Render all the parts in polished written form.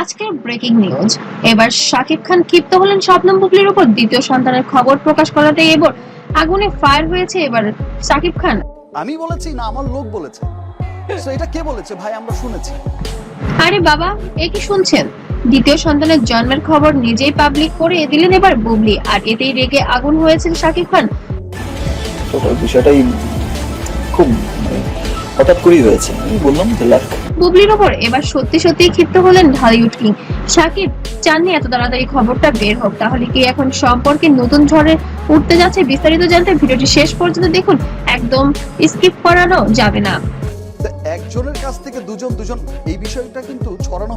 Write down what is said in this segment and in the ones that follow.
আজকের breaking news. এবার শাকিব খান ক্ষিপ্ত হলেন শবনম বুবলির উপর। দ্বিতীয় সন্তানের খবর প্রকাশ করাতে এবার আগুনে ফায়ার হয়েছে এবার শাকিব খান। আমি বলেছি না আমার লোক বলেছে? তো এটা কে বলেছে ভাই? আমরা শুনেছি। আরে বাবা, এ কি শুনছেন? দ্বিতীয় সন্তানের জন্মের খবর নিজেই পাবলিক করে দিলেন এবার বুবলি, আর এতেই রেগে আগুন হয়েছেন শাকিব খান। টোটাল বিষয়টাই খুব হঠাৎ করেই হয়েছে। আমি বললাম যে লাখ বুবলির ওপর এবার সত্যি সত্যি ক্ষিপ্ত হলেন ঢালিউড কিং শাকিব। চাননি এত তাড়াতাড়ি খবরটা বের হোক, তাহলে কি এখন সম্পর্কে নতুন ঝড়ে উঠতে যাচ্ছে? বিস্তারিত জানতে ভিডিওটি শেষ পর্যন্ত দেখুন, একদম স্কিপ করানো যাবে না। একজনের কাছ থেকে দুজন এই বিষয়টা কিন্তু ছড়ানো।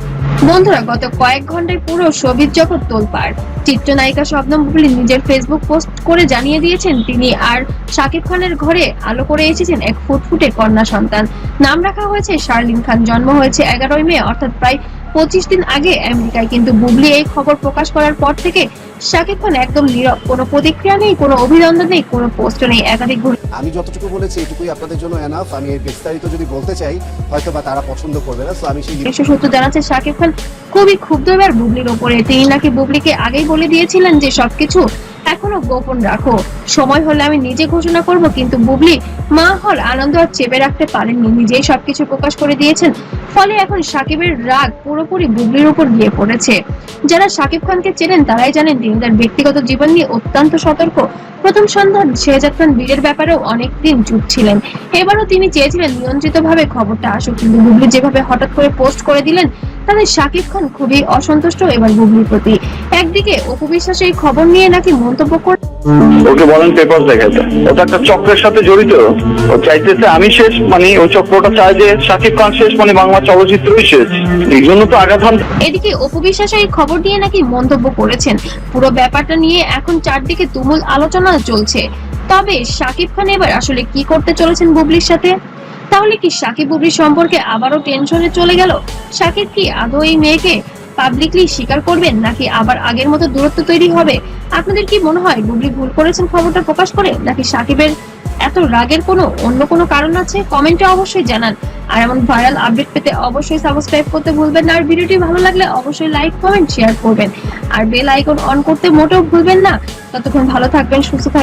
বন্ধুরা, গত কয়েক ঘন্টায় পুরো শোবিজ জগৎ তোলপাড়। চিত্রনায়িকা শবনম বুবলি নিজের ফেসবুক পোস্ট করে জানিয়ে দিয়েছেন তিনি আর শাকিব খানের ঘরে আলো করে এসেছেন এক ফুটফুটে কন্যা সন্তান। নাম রাখা হয়েছে শার্লিন খান। জন্ম হয়েছে 11 মে, অর্থাৎ প্রায় 25 দিন আগে আমেরিকায়। কিন্তু বুবলি এই খবর প্রকাশ করার পর থেকে শাকিব খান একদম নীরব। কোনো প্রতিক্রিয়া নেই, কোনো অভিনন্দন নেই, কোনো পোস্ট নেই। একাধিক আমি যতটুকু বলেছি এটুকুই আপনাদের জন্য এনাফ। আমি এর বিস্তারিত যদি বলতে চাই হয়তো বা তারা পছন্দ করবে না, সো আমি সেই সূত্র জানাচ্ছে শাকিব খান খুবই ক্ষুব্ধ এবার বুবলির ওপরে। তিনি নাকি বুবলিকে আগেই বলে দিয়েছিলেন যে সবকিছু এখনো গোপন রাখো, সময় হলে আমি নিজে ঘোষণা করব। কিন্তু বুবলি মা হল আনন্দ আর চেপে রাখতে পারেননি, নিজেই সবকিছু প্রকাশ করে দিয়েছেন। ফলে এখন শাকিবের রাগ পুরোপুরি বুবলির উপর গিয়ে পড়েছে। যারা শাকিব খানকে চেনেন তারাই জানেন তিনি তার ব্যক্তিগত জীবন নিয়ে অত্যন্ত সতর্ক। প্রথম সন্তান শেহজাদ খান বীরের ব্যাপারেও অনেকদিন চুপ ছিলেন। এবারও তিনি চেয়েছিলেন নিয়ন্ত্রিতভাবে খবরটা আসুক, কিন্তু বুবলি যেভাবে হঠাৎ করে পোস্ট করে দিলেন তাতে শাকিব খান খুবই অসন্তুষ্ট এবার বুবলির প্রতি। একদিকে অপু বিশ্বাস এই খবর নিয়ে নাকি মন্তব্য করে ওকে বলেন পেপার দেখাতে, ওটা একটা চক্রের সাথে জড়িত। ও চাইতেছে আমি শেষ, মানে ওই চক্রটা চায় যে শাকিব খান শেষ, মানে বাংলা চলচ্চিত্রই শেষ। এই জন্য তো আঘাত হান। এদিকে অপু বিশ্বাস এই খবর নিয়ে নাকি মন্তব্য করেছেন। পুরো ব্যাপারটা নিয়ে এখন চারদিকে তুমুল আলোচনা চলছে। তবে শাকিব খান এবার আসলে কি করতে চলেছেন বুবলির সাথে? তাহলে কি শাকিব বুবলির সম্পর্কে আবারও টেনশনে চলে গেল? শাকিব কি আদৌ এই মেয়েকে পাবলিকলি স্বীকার করবেন, নাকি আবার আগের মতো দূরত্ব তৈরি হবে? আপনাদের কি মনে হয় বুবলি ভুল করেছেন খবরটা প্রকাশ করে, নাকি শাকিবের এত রাগের অন্য কোনো কারণ আছে? কমেন্টে অবশ্যই জানান। আর এমন ভাইরাল আপডেট পেতে অবশ্যই সাবস্ক্রাইব করতে ভুলবেন না। আর ভিডিওটি ভালো লাগলে অবশ্যই লাইক কমেন্ট শেয়ার করবেন, আর বেল আইকন অন করতে মোটেও ভুলবেন না। ততক্ষণ ভালো থাকবেন, সুস্থ থাকবেন।